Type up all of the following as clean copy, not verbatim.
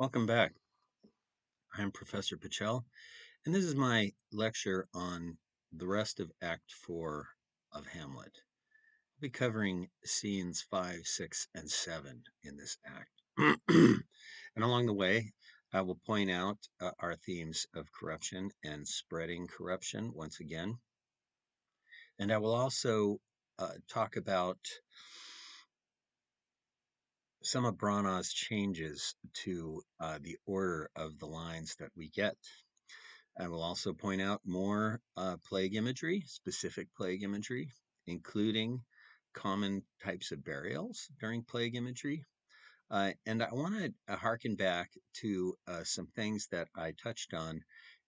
Welcome back. I'm Professor Pichel, and this is my lecture on the rest of Act 4 of Hamlet. I'll be covering scenes 5, 6, and 7 in this act. And along the way, I will point out our themes of corruption and spreading corruption once again. And I will also talk about some of Branagh's changes to the order of the lines that we get. I will also point out more plague imagery, specific plague imagery, including common types of burials during plague imagery. And I want to harken back to some things that I touched on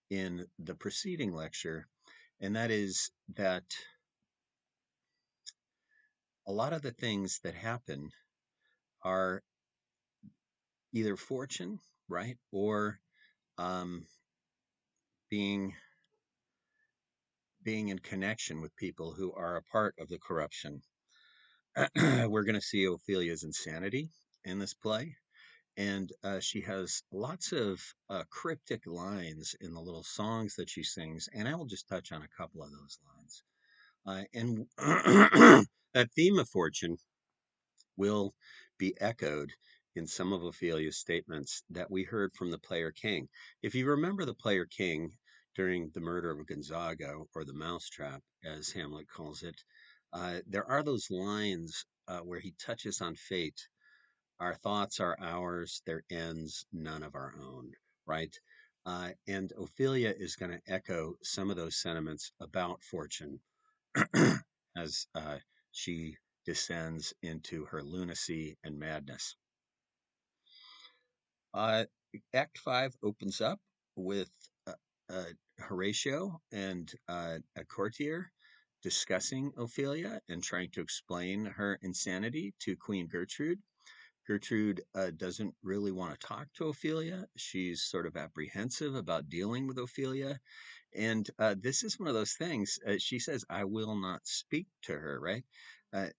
in the preceding lecture, and that is that a lot of the things that happen are either fortune, right, or um, being being in connection with people who are a part of the corruption. We're going to see Ophelia's insanity in this play, and she has lots of cryptic lines in the little songs that she sings, and I will just touch on a couple of those lines. And that theme of fortune will be echoed in some of Ophelia's statements that we heard from the player king. If you remember the player king during the murder of Gonzaga, or the mousetrap, as Hamlet calls it, there are those lines where he touches on fate. Our thoughts are ours, their ends, none of our own, right? And Ophelia is going to echo some of those sentiments about fortune as she descends into her lunacy and madness. Uh, Act 5 opens up with Horatio and a courtier discussing Ophelia and trying to explain her insanity to Queen Gertrude. Gertrude doesn't really want to talk to Ophelia. She's sort of apprehensive about dealing with Ophelia. And this is one of those things. She says, I will not speak to her, right?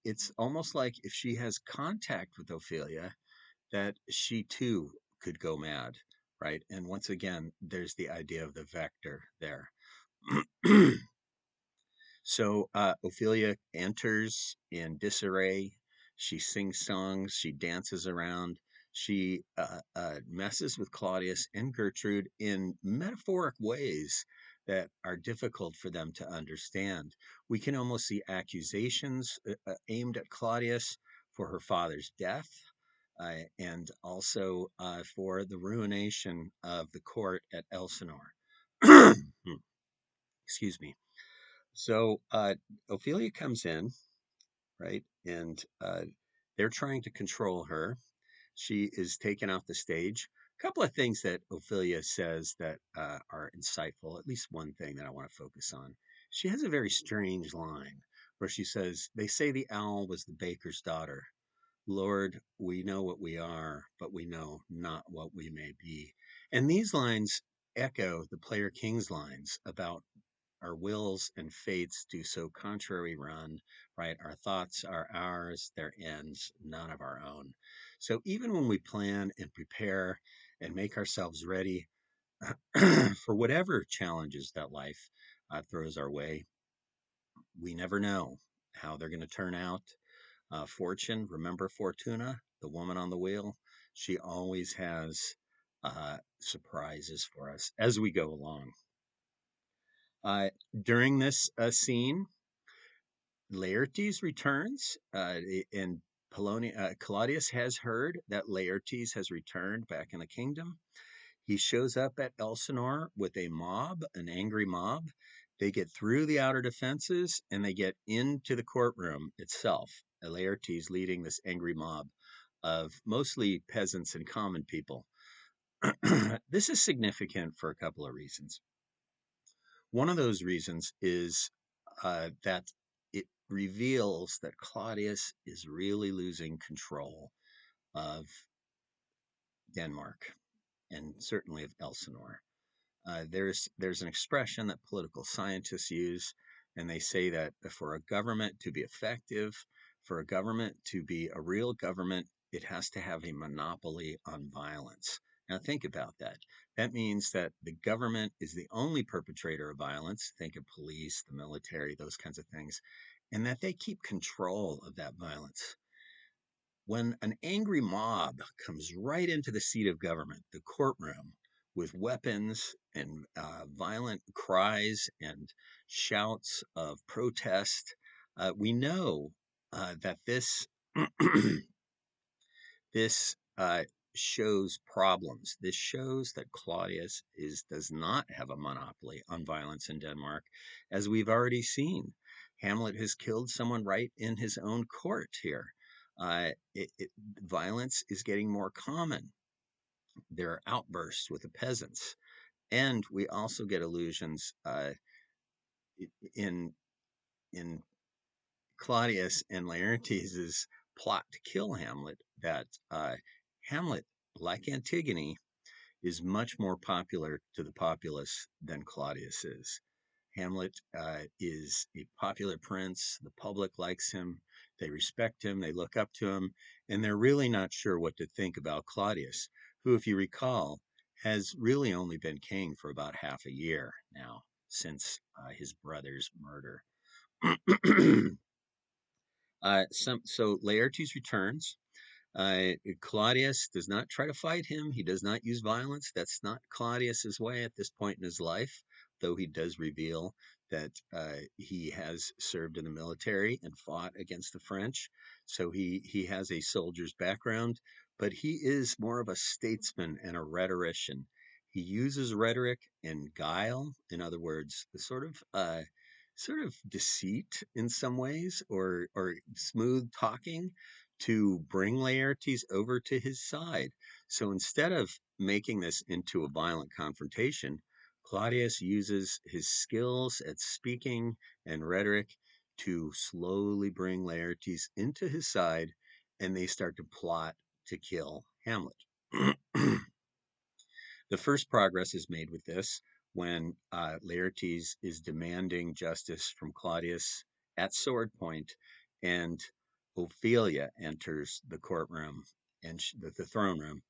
It's almost like if she has contact with Ophelia, that she too could go mad, right? And once again, there's the idea of the vector there. So Ophelia enters in disarray. She sings songs. She dances around. She messes with Claudius and Gertrude in metaphoric ways that are difficult for them to understand. We can almost see accusations aimed at Claudius for her father's death, and also for the ruination of the court at Elsinore. Excuse me. So Ophelia comes in, right? And they're trying to control her. She is taken off the stage. A couple of things that Ophelia says that are insightful, at least one thing that I want to focus on. She has a very strange line where she says, they say the owl was the baker's daughter. Lord, we know what we are, but we know not what we may be. And these lines echo the player king's lines about our wills and fates do so contrary run, right? Our thoughts are ours, their ends, none of our own. So even when we plan and prepare and make ourselves ready for whatever challenges that life throws our way, we never know how they're going to turn out. Fortune, remember Fortuna, the woman on the wheel? She always has surprises for us as we go along. Uh, During this scene, Laertes returns, and Claudius has heard that Laertes has returned back in the kingdom. He shows up at Elsinore with a mob, an angry mob. They get through the outer defenses and they get into the courtroom itself. Laertes leading this angry mob of mostly peasants and common people. This is significant for a couple of reasons. One of those reasons is that it reveals that Claudius is really losing control of Denmark and certainly of Elsinore. There's an expression that political scientists use, and they say that for a government to be effective, for a government to be a real government, it has to have a monopoly on violence. Now, think about that. That means that the government is the only perpetrator of violence. Think of police, the military, those kinds of things, and that they keep control of that violence. When an angry mob comes right into the seat of government, the courtroom, with weapons and violent cries and shouts of protest, we know that this shows problems. This shows that Claudius does not have a monopoly on violence in Denmark, as we've already seen. Hamlet has killed someone right in his own court here. Violence is getting more common. There are outbursts with the peasants. And we also get allusions in in Claudius and Laertes' plot to kill Hamlet that Hamlet, like Antigone, is much more popular to the populace than Claudius is. Hamlet is a popular prince. The public likes him. They respect him. They look up to him. And they're really not sure what to think about Claudius, who, if you recall, has really only been king for about half a year now since his brother's murder. So Laertes returns. Claudius does not try to fight him. He does not use violence. That's not Claudius's way at this point in his life, though he does reveal that he has served in the military and fought against the French. So he has a soldier's background, but he is more of a statesman and a rhetorician. He uses rhetoric and guile, in other words, the sort of deceit in some ways, or smooth talking to bring Laertes over to his side. So instead of making this into a violent confrontation, Claudius uses his skills at speaking and rhetoric to slowly bring Laertes into his side, and they start to plot to kill Hamlet. The first progress is made with this when Laertes is demanding justice from Claudius at sword point, and Ophelia enters the courtroom and the throne room,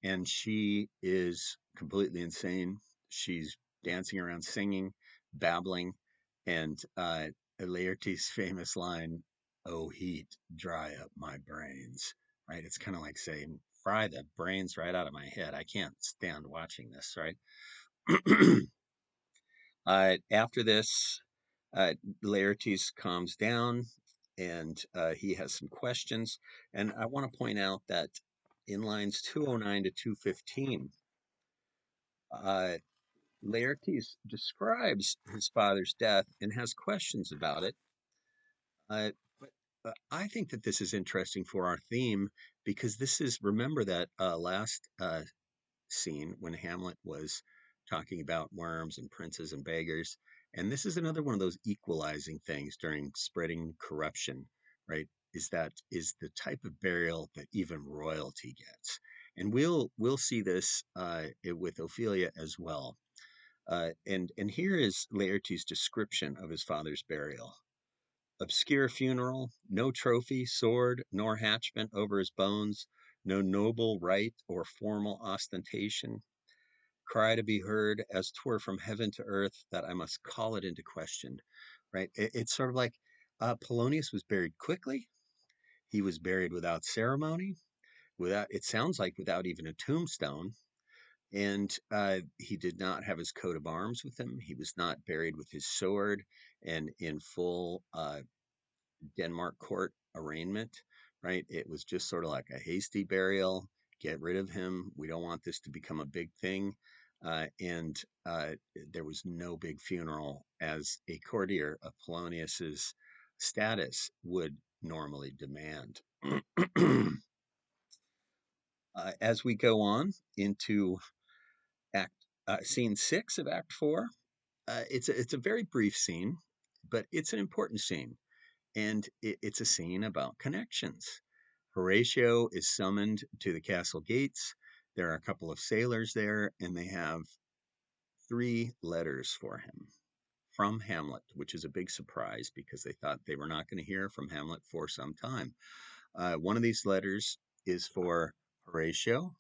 and she is completely insane. She's dancing around, singing, babbling, and Laertes' famous line, "Oh, heat, dry up my brains." Right? It's kind of like saying, "Fry the brains right out of my head. I can't stand watching this." Right? After this, Laertes calms down and he has some questions. And I want to point out that in lines 209 to 215, uh, Laertes describes his father's death and has questions about it. But I think that this is interesting for our theme because remember that last scene when Hamlet was talking about worms and princes and beggars. And this is another one of those equalizing things during spreading corruption, right? Is the type of burial that even royalty gets. And we'll see this with Ophelia as well. And here is Laertes' description of his father's burial. Obscure funeral, no trophy, sword, nor hatchment over his bones, no noble rite or formal ostentation, cry to be heard as 'twere from heaven to earth, that I must call it into question. Right? It's sort of like Polonius was buried quickly. He was buried without ceremony, without, it sounds like, without even a tombstone. And he did not have his coat of arms with him. He was not buried with his sword and in full Denmark court arraignment, right? It was just sort of like a hasty burial. Get rid of him. We don't want this to become a big thing. And there was no big funeral as a courtier of Polonius's status would normally demand. As we go on into act scene 6 of Act 4, it's a very brief scene, but it's an important scene. And it's a scene about connections. Horatio is summoned to the castle gates. There are a couple of sailors there, and they have 3 letters for him from Hamlet, which is a big surprise because they thought they were not going to hear from Hamlet for some time. One of these letters is for Horatio.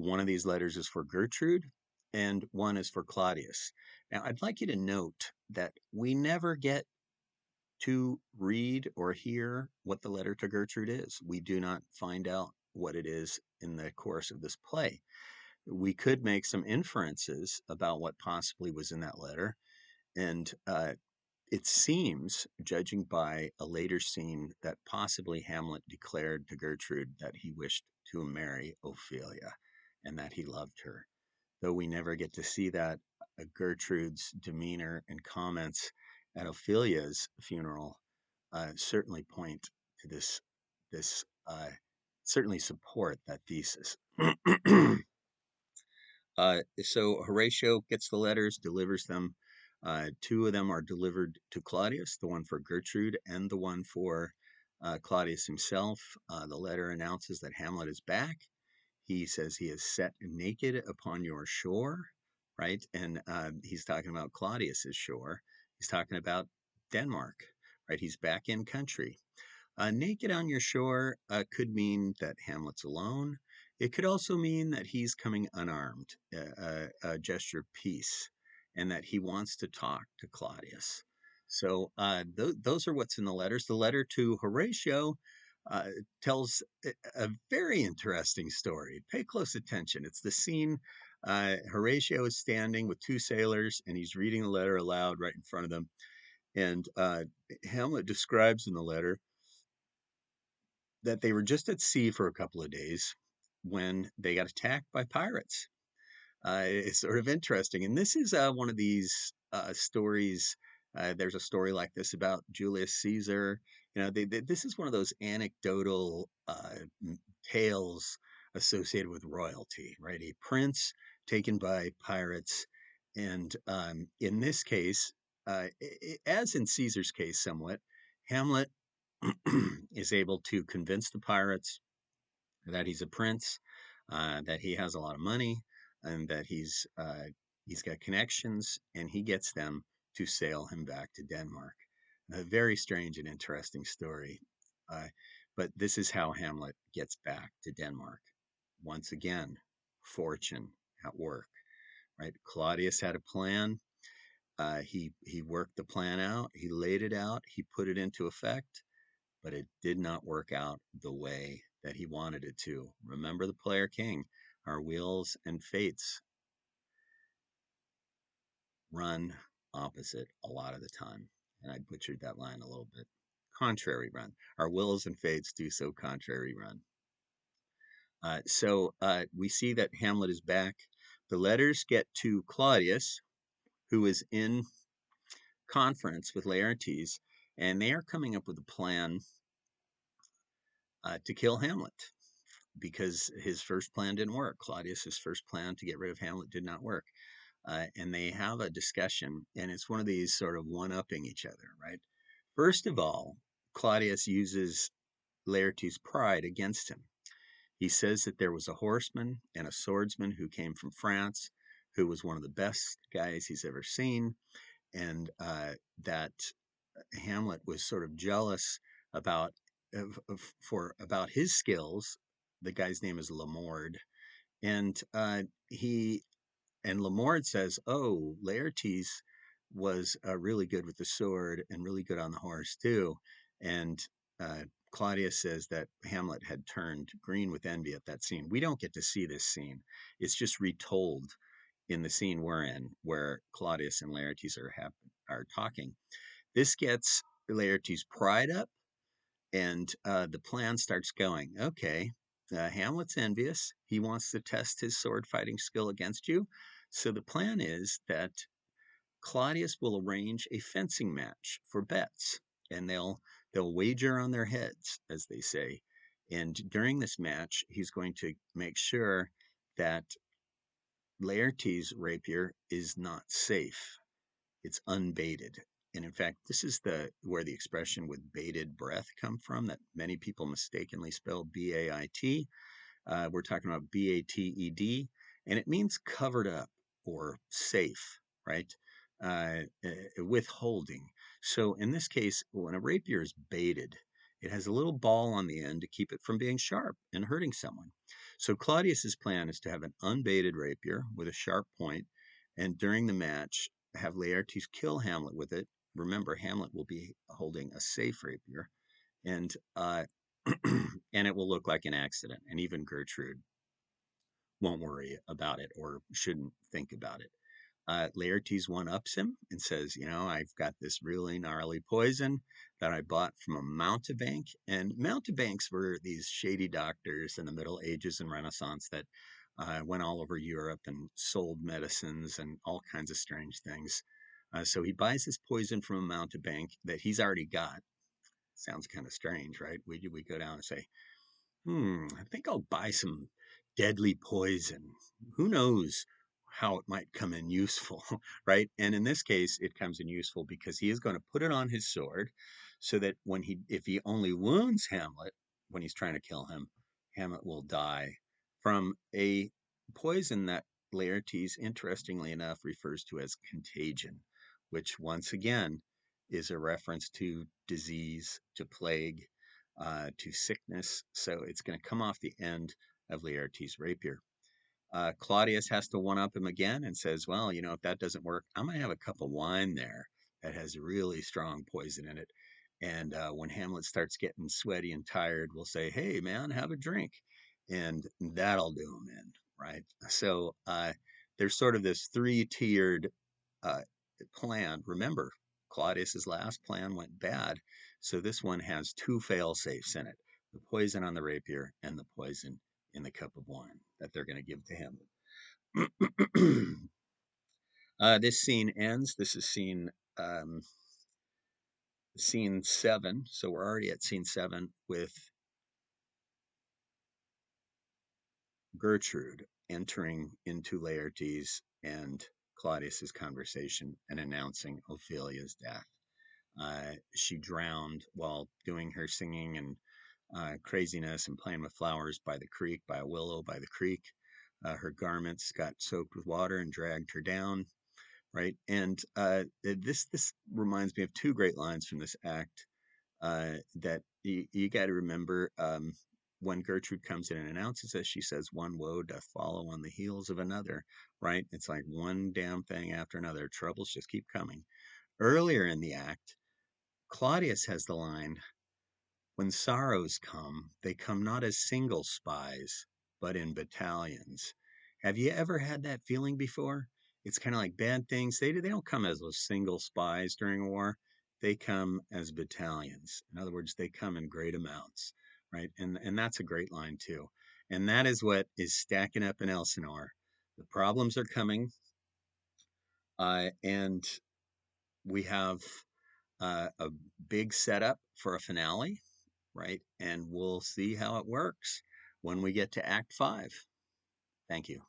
One of these letters is for Gertrude, and one is for Claudius. Now, I'd like you to note that we never get to read or hear what the letter to Gertrude is. We do not find out what it is in the course of this play. We could make some inferences about what possibly was in that letter, and it seems, judging by a later scene, that possibly Hamlet declared to Gertrude that he wished to marry Ophelia and that he loved her. Though we never get to see that, Gertrude's demeanor and comments at Ophelia's funeral certainly point to this certainly support that thesis. So Horatio gets the letters, delivers them. Two of them are delivered to Claudius, the one for Gertrude and the one for Claudius himself. The letter announces that Hamlet is back. He says he is set naked upon your shore, right? And he's talking about Claudius's shore. He's talking about Denmark, right? He's back in country. Naked on your shore could mean that Hamlet's alone. It could also mean that he's coming unarmed, a gesture of peace, and that he wants to talk to Claudius. So those are what's in the letters. The letter to Horatio uh, tells a very interesting story. Pay close attention. It's the scene. Horatio is standing with two sailors, and he's reading the letter aloud right in front of them. And Hamlet describes in the letter that they were just at sea for a couple of days when they got attacked by pirates. It's sort of interesting. And this is one of these stories. There's a story like this about Julius Caesar. This is one of those anecdotal tales associated with royalty, right? A prince taken by pirates. And in this case, as in Caesar's case somewhat, Hamlet is able to convince the pirates that he's a prince, that he has a lot of money, and that he's got connections, and he gets them to sail him back to Denmark. A very strange and interesting story. Uh, but this is how Hamlet gets back to Denmark. Once again, fortune at work. Right? Claudius had a plan. He worked the plan out. He laid it out. He put it into effect, but it did not work out the way that he wanted it to. Remember the player king. Our wheels and fates run opposite a lot of the time. And I butchered that line a little bit. Contrary run. Our wills and fates do so contrary run. So we see that Hamlet is back. The letters get to Claudius, who is in conference with Laertes, and they are coming up with a plan to kill Hamlet, because his first plan didn't work. Claudius's first plan to get rid of Hamlet did not work. And they have a discussion, and it's one of these sort of one-upping each other, right? First of all, Claudius uses Laertes' pride against him. He says that there was a horseman and a swordsman who came from France, who was one of the best guys he's ever seen, and that Hamlet was sort of jealous about about his skills. The guy's name is Lamord, and he and Lamord says, "Oh, Laertes was really good with the sword and really good on the horse too." And Claudius says that Hamlet had turned green with envy at that scene. We don't get to see this scene; it's just retold in the scene we're in, where Claudius and Laertes are talking. This gets Laertes' pride up, and the plan starts going. Okay, Hamlet's envious. He wants to test his sword fighting skill against you. So the plan is that Claudius will arrange a fencing match for bets, and they'll wager on their heads, as they say. And during this match, he's going to make sure that Laertes' rapier is not safe. It's unbaited. And in fact, this is where the expression with bated breath come from, that many people mistakenly spell B-A-I-T. We're talking about B-A-T-E-D, and it means covered up or safe, right? Withholding. So in this case, when a rapier is baited, it has a little ball on the end to keep it from being sharp and hurting someone. So Claudius's plan is to have an unbaited rapier with a sharp point, and during the match, have Laertes kill Hamlet with it. Remember, Hamlet will be holding a safe rapier, and and it will look like an accident, and even Gertrude won't worry about it or shouldn't think about it. Laertes one ups him and says, I've got this really gnarly poison that I bought from a mountebank. And mountebanks were these shady doctors in the Middle Ages and Renaissance that went all over Europe and sold medicines and all kinds of strange things. So he buys this poison from a mountebank that he's already got. Sounds kind of strange, right? We go down and say, I think I'll buy some deadly poison. Who knows how it might come in useful, right? And in this case, it comes in useful because he is going to put it on his sword so that if he only wounds Hamlet when he's trying to kill him, Hamlet will die from a poison that Laertes, interestingly enough, refers to as contagion, which once again is a reference to disease, to plague, to sickness. So it's going to come off the end of Laertes' rapier. Claudius has to one up him again and says, well, if that doesn't work, I'm going to have a cup of wine there that has really strong poison in it. And when Hamlet starts getting sweaty and tired, we'll say, hey, man, have a drink. And that'll do him in, right? So there's sort of this three-tiered uh, plan. Remember, Claudius's last plan went bad. So this one has two fail safes in it: the poison on the rapier and the poison in the cup of wine that they're going to give to him. This scene ends. This is scene 7. So we're already at scene 7 with Gertrude entering into Laertes and Claudius's conversation and announcing Ophelia's death. She drowned while doing her singing and craziness and playing with flowers by the creek, by a willow by the creek. Her garments got soaked with water and dragged her down, right? And this reminds me of two great lines from this act that you got to remember. When Gertrude comes in and announces this, she says, one woe doth follow on the heels of another, right? It's like one damn thing after another. Troubles just keep coming. Earlier in the act, Claudius has the line, when sorrows come, they come not as single spies, but in battalions. Have you ever had that feeling before? It's kind of like bad things. They don't come as those single spies during war. They come as battalions. In other words, they come in great amounts, right? And that's a great line too. And that is what is stacking up in Elsinore. The problems are coming, and we have a big setup for a finale, right? And we'll see how it works when we get to Act 5. Thank you.